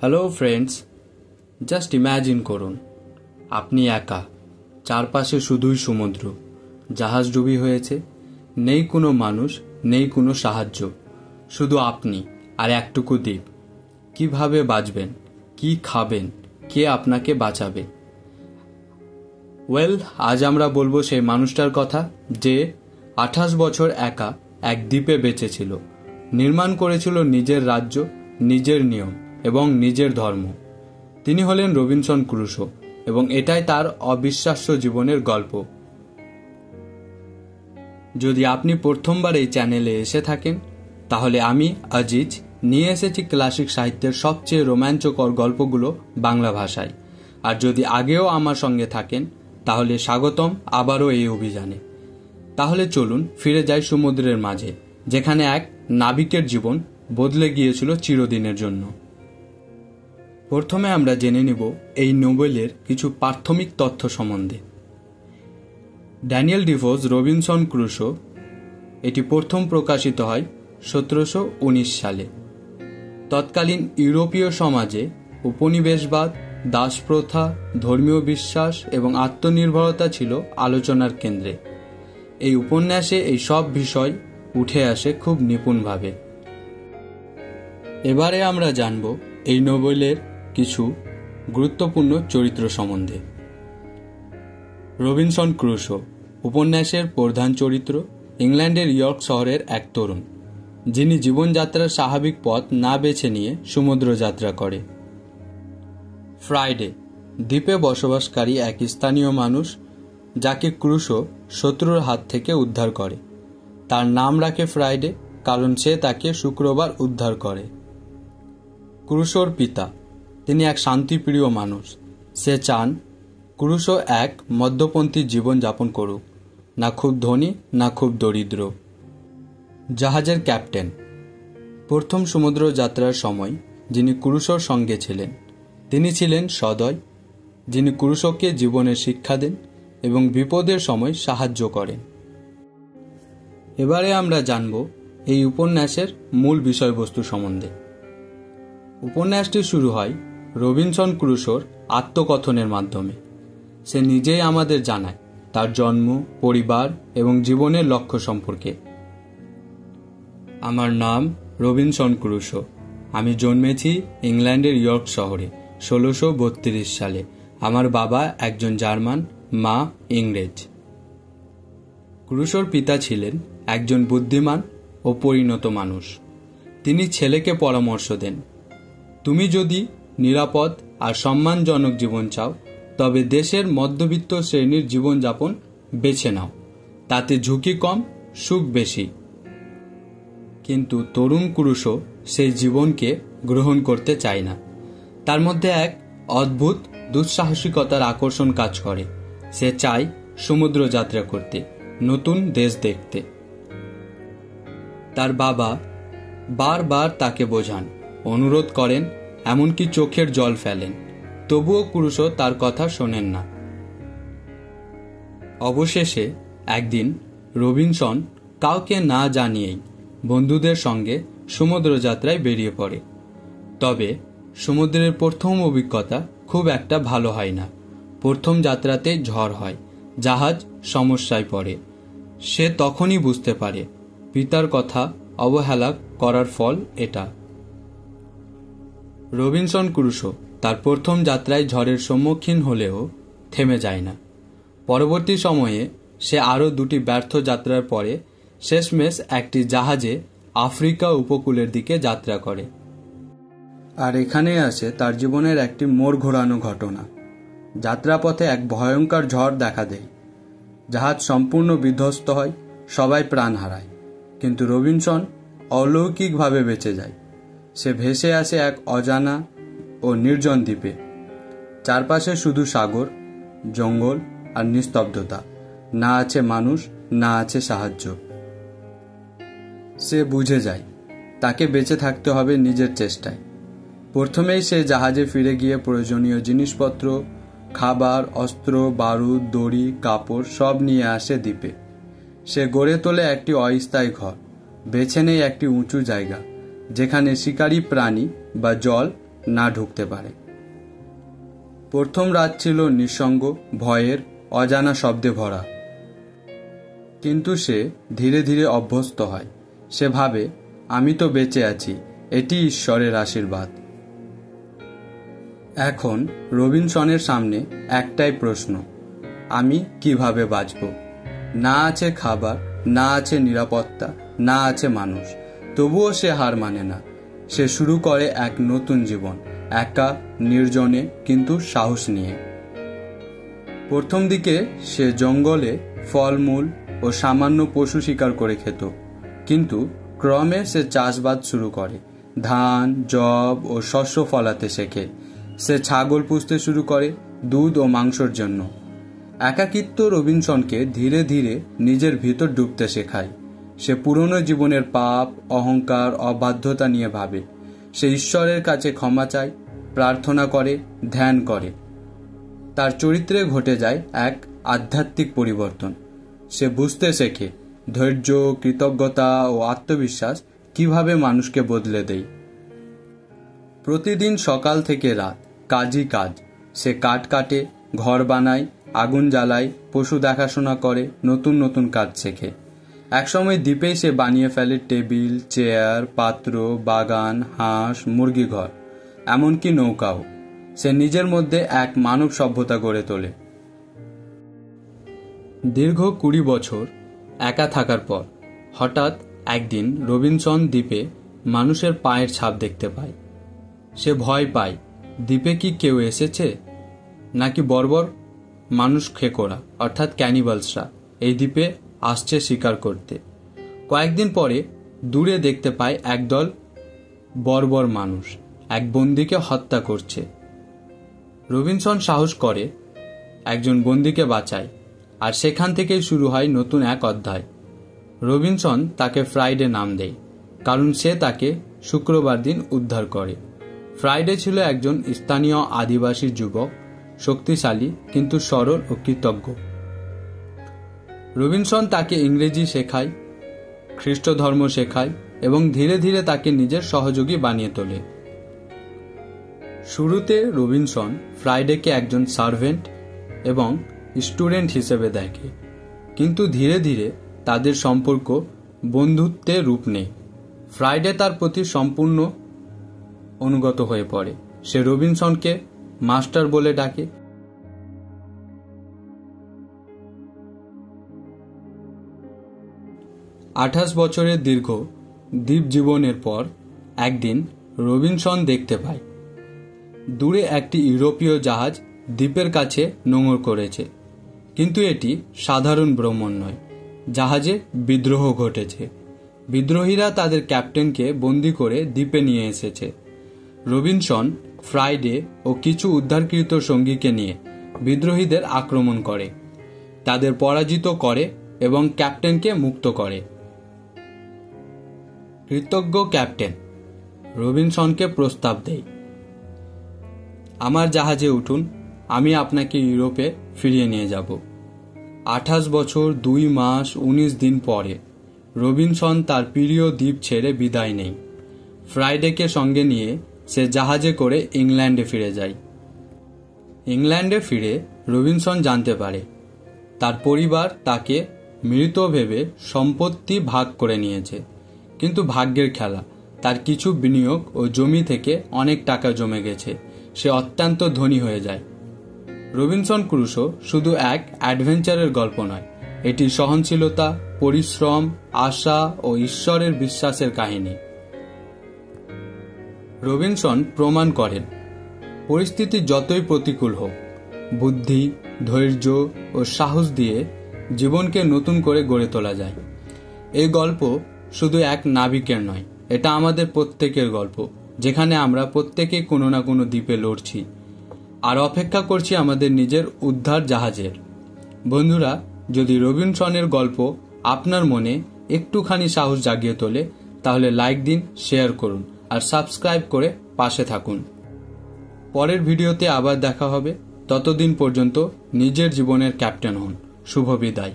Hello friends, just imagine করুন আপনি একা, চারপাশে শুধুই সমুদ্র, জাহাজ ডুবি হয়েছে, নেই কোনো মানুষ, নেই কোনো সাহায্য, শুধু আপনি আর একটুকু দ্বীপ। কিভাবে বাঁচবেন? কি খাবেন? কে আপনাকে বাঁচাবে? আজ আমরা বলবো সেই মানুষটার কথা যে 28 বছর একা এক দ্বীপে বেঁচেছিল, নির্মাণ করেছিল নিজের রাজ্য, নিজের নিয়ম এবং নিজের ধর্ম। তিনি হলেন রবিনসন ক্রুশো এবং এটাই তার অবিশ্বাস্য জীবনের গল্প। যদি আপনি প্রথমবার এই চ্যানেলে এসে থাকেন, তাহলে আমি আজিজ নিয়ে এসেছি ক্লাসিক সাহিত্যের সবচেয়ে রোমাঞ্চকর গল্পগুলো বাংলা ভাষায়। আর যদি আগেও আমার সঙ্গে থাকেন, তাহলে স্বাগতম আবারও এই অভিযানে। তাহলে চলুন ফিরে যাই সমুদ্রের মাঝে, যেখানে এক নাবিকের জীবন বদলে গিয়েছিল চিরদিনের জন্য। প্রথমে আমরা জেনে নিব এই নোবেলের কিছু প্রাথমিক তথ্য সম্বন্ধে। ড্যানিয়েল ডিফোস রবিনসন ক্রুশো, এটি প্রথম প্রকাশিত হয় 1719 সালে। তৎকালীন ইউরোপীয় সমাজে উপনিবেশবাদ, দাসপ্রথা, ধর্মীয় বিশ্বাস এবং আত্মনির্ভরতা ছিল আলোচনার কেন্দ্রে। এই উপন্যাসে এই সব বিষয় উঠে আসে খুব নিপুণভাবে। এবারে আমরা জানব এই নোবেলের কিছু গুরুত্বপূর্ণ চরিত্র সম্বন্ধে। রবিনসন ক্রুশো উপন্যাসের প্রধান চরিত্র ইংল্যান্ডের ইয়র্ক শহরের এক তরুণ, যিনি জীবনযাত্রার স্বাভাবিক পথ না বেছে নিয়ে সমুদ্র যাত্রা করে। ফ্রাইডে দ্বীপে বসবাসকারী এক স্থানীয় মানুষ, যাকে ক্রুশো শত্রুর হাত থেকে উদ্ধার করে। তার নাম রাখে ফ্রাইডে, কারণ সে তাকে শুক্রবার উদ্ধার করে। ক্রুশোর পিতা, তিনি এক শান্তিপ্রিয় মানুষ। সে চান ক্রুশো এক মধ্যপন্থী জীবন যাপন করুক, না খুব ধনী না খুব দরিদ্র। জাহাজের ক্যাপ্টেন, প্রথম সমুদ্র যাত্রার সময় যিনি ক্রুশোর সঙ্গে ছিলেন, তিনি ছিলেন সদয়, যিনি ক্রুশোকে জীবনের শিক্ষা দেন এবং বিপদের সময় সাহায্য করেন। এবারে আমরা জানব এই উপন্যাসের মূল বিষয়বস্তু সম্বন্ধে। উপন্যাসটি শুরু হয় রবিনসন ক্রুশোর আত্মকথনের মাধ্যমে। সে নিজেই আমাদের জানায় তার জন্ম, পরিবার এবং জীবনের লক্ষ্য সম্পর্কে। আমার নাম রবিনসন ক্রুশো। আমি জন্মেছি ইংল্যান্ডের ইয়র্ক শহরে 1632 সালে। আমার বাবা একজন জার্মান, মা ইংরেজ। ক্রুশোর পিতা ছিলেন একজন বুদ্ধিমান ও পরিণত মানুষ। তিনি ছেলেকে পরামর্শ দেন, তুমি যদি নিরাপদ আর সম্মানজনক জীবন চাও, তবে দেশের মধ্যবিত্ত শ্রেণীর জীবনযাপন বেছে নাও, তাতে ঝুঁকি কম, সুখ বেশি। কিন্তু তরুণ ক্রুশো সেই জীবনকে গ্রহণ করতে চায় না। তার মধ্যে এক অদ্ভুত দুঃসাহসিকতার আকর্ষণ কাজ করে। সে চায় সমুদ্র যাত্রা করতে, নতুন দেশ দেখতে। তার বাবা বারবার তাকে বোঝান, অনুরোধ করেন, এমনকি চোখের জল ফেলেন, তবুও ক্রুশো তার কথা শোনেন না। অবশেষে একদিন রবিনসন কাউকে না জানিয়েই বন্ধুদের সঙ্গে সমুদ্র যাত্রায় বেরিয়ে পড়ে। তবে সমুদ্রের প্রথম অভিজ্ঞতা খুব একটা ভালো হয় না। প্রথম যাত্রাতেই ঝড় হয়, জাহাজ সমস্যায় পড়ে। সে তখনই বুঝতে পারে পিতার কথা অবহেলা করার ফল এটা। রবিনসন ক্রুশো তার প্রথম যাত্রায় ঝড়ের সম্মুখীন হলেও থেমে যায় না। পরবর্তী সময়ে সে আরও দুটি ব্যর্থ যাত্রার পরে শেষমেশ একটি জাহাজে আফ্রিকা উপকূলের দিকে যাত্রা করে। আর এখানে আসে তার জীবনের একটি মোড় ঘোরানো ঘটনা। যাত্রাপথে এক ভয়ঙ্কর ঝড় দেখা দেয়। জাহাজ সম্পূর্ণ বিধ্বস্ত হয়, সবাই প্রাণ হারায়, কিন্তু রবিনসন অলৌকিকভাবে বেঁচে যায়। সে ভেসে আসে এক অজানা ও নির্জন দ্বীপে। চারপাশে শুধু সাগর, জঙ্গল আর নিস্তব্ধতা। না আছে মানুষ, না আছে সাহায্য। সে বুঝে যায় তাকে বেঁচে থাকতে হবে নিজের চেষ্টায়। প্রথমেই সে জাহাজে ফিরে গিয়ে প্রয়োজনীয় জিনিসপত্র, খাবার, অস্ত্র, বারুদ, দড়ি, কাপড় সব নিয়ে আসে দ্বীপে। সে গড়ে তোলে একটি অস্থায়ী ঘর, বেছে নেয় একটি উঁচু জায়গা, যেখানে শিকারী প্রাণী বা জল না ঢুকতে পারে। প্রথম রাত ছিল নিঃসঙ্গ, ভয়ের, অজানা শব্দে ভরা। কিন্তু সে ধীরে ধীরে অভ্যস্ত হয়। সে ভাবে, আমি তো বেঁচে আছি, এটি ঈশ্বরের আশীর্বাদ। এখন রবিনসনের সামনে একটাই প্রশ্ন, আমি কিভাবে বাঁচব? না আছে খাবার, না আছে নিরাপত্তা, না আছে মানুষ। তবুও সে হার মানে না। সে শুরু করে এক নতুন জীবন, একা, নির্জনে, কিন্তু সাহস নিয়ে। প্রথম দিকে সে জঙ্গলে ফলমূল ও সামান্য পশু শিকার করে খেত, কিন্তু ক্রমে সে চাষবাস শুরু করে। ধান, যব ও শস্য ফলাতে শেখে। সে ছাগল পুষতে শুরু করে দুধ ও মাংসের জন্য। একাকিত্ব রবিনসনকে ধীরে ধীরে নিজের ভিতর ডুবতে শেখায়। সে পুরনো জীবনের পাপ, অহংকার, অবাধ্যতা নিয়ে ভাবে। সে ঈশ্বরের কাছে ক্ষমা চায়, প্রার্থনা করে, ধ্যান করে। তার চরিত্রে ঘটে যায় এক আধ্যাত্মিক পরিবর্তন। সে বুঝতে শেখে ধৈর্য, কৃতজ্ঞতা ও আত্মবিশ্বাস কিভাবে মানুষকে বদলে দেয়। প্রতিদিন সকাল থেকে রাত কাজই কাজ। সে কাঠ কাটে, ঘর বানায়, আগুন জ্বালায়, পশু দেখাশোনা করে, নতুন নতুন কাজ শেখে। একসময় দ্বীপেই সে বানিয়ে ফেলে টেবিল, চেয়ার, পাত্র, বাগান, হাঁস, মুরগি ঘর, এমনকি নৌকাও। সে নিজের মধ্যে এক মানব সভ্যতা গড়ে তোলে। দীর্ঘ 20 বছর একা থাকার পর হঠাৎ একদিন রবিনসন দ্বীপে মানুষের পায়ের ছাপ দেখতে পায়। সে ভয় পায়, দ্বীপে কি কেউ এসেছে, নাকি বর্বর মানুষ খেকোড়া অর্থাৎ ক্যানিবালসরা এই দ্বীপে আসছে শিকার করতে। কয়েকদিন পরে দূরে দেখতে পায় একদল বর্বর মানুষ এক বন্দীকে হত্যা করছে। রবিনসন সাহস করে একজন বন্দীকে বাঁচায়, আর সেখান থেকেই শুরু হয় নতুন এক অধ্যায়। রবিনসন তাকে ফ্রাইডে নাম দেয়, কারণ সে তাকে শুক্রবার দিন উদ্ধার করে। ফ্রাইডে ছিল একজন স্থানীয় আদিবাসী যুবক, শক্তিশালী কিন্তু সরল ও কৃতজ্ঞ। রবিনসন তাকে ইংরেজি শেখায়, খ্রিস্ট ধর্ম শেখায় এবং ধীরে ধীরে তাকে নিজের সহযোগী বানিয়ে তোলে। শুরুতে রবিনসন ফ্রাইডেকে একজন সার্ভেন্ট এবং স্টুডেন্ট হিসেবে দেখে, কিন্তু ধীরে ধীরে তাদের সম্পর্ক বন্ধুত্বে রূপ নেয়। ফ্রাইডে তার প্রতি সম্পূর্ণ অনুগত হয়ে পড়ে। সে রবিনসনকে মাস্টার বলে ডাকে। আঠাশ বছরের দীর্ঘ দ্বীপ জীবনের পর একদিন রবিনসন দেখতে পায় দূরে একটি ইউরোপীয় জাহাজ দ্বীপের কাছে নোঙর করেছে। কিন্তু এটি সাধারণ ভ্রমণ নয়, জাহাজে বিদ্রোহ ঘটেছে। বিদ্রোহীরা তাদের ক্যাপ্টেনকে বন্দী করে দ্বীপে নিয়ে এসেছে। রবিনসন, ফ্রাইডে ও কিছু উদ্ধারকৃত সঙ্গীকে নিয়ে বিদ্রোহীদের আক্রমণ করে, তাদের পরাজিত করে এবং ক্যাপ্টেনকে মুক্ত করে। কৃতজ্ঞ ক্যাপ্টেন রবিনসনকে প্রস্তাব দেয়, আমার জাহাজে উঠুন, আমি আপনাকে ইউরোপে ফিরিয়ে নিয়ে যাব। 28 বছর 2 মাস 19 দিন পরে রবিনসন তার প্রিয় দ্বীপ ছেড়ে বিদায় নেয়। ফ্রাইডেকে সঙ্গে নিয়ে সে জাহাজে করে ইংল্যান্ডে ফিরে যায়। ইংল্যান্ডে ফিরে রবিনসন জানতে পারে তার পরিবার তাকে মৃত ভেবে সম্পত্তি ভাগ করে নিয়েছে। কিন্তু ভাগ্যের খেলা, তার কিছু বিনিয়োগ ও জমি থেকে অনেক টাকা জমে গেছে। সে অত্যন্ত ধনী হয়ে যায়। রবিনসন ক্রুসো শুধু এক অ্যাডভেঞ্চারের গল্প নয়, এটি সহনশীলতা, পরিশ্রম, আশা ও ঈশ্বরের বিশ্বাসের কাহিনী। রবিনসন প্রমাণ করেন পরিস্থিতি যতই প্রতিকূল হোক, বুদ্ধি, ধৈর্য ও সাহস দিয়ে জীবনকে নতুন করে গড়ে তোলা যায়। এই গল্প শুধু এক নাবিকের নয়, এটা আমাদের প্রত্যেকের গল্প, যেখানে আমরা প্রত্যেকেই কোনো না কোনো দ্বীপে লড়ছি আর অপেক্ষা করছি আমাদের নিজের উদ্ধার জাহাজের। বন্ধুরা, যদি রবিনসনের গল্প আপনার মনে একটুখানি সাহস জাগিয়ে তোলে, তাহলে লাইক দিন, শেয়ার করুন আর সাবস্ক্রাইব করে পাশে থাকুন। পরের ভিডিওতে আবার দেখা হবে। ততদিন পর্যন্ত নিজের জীবনের ক্যাপ্টেন হন। শুভ বিদায়।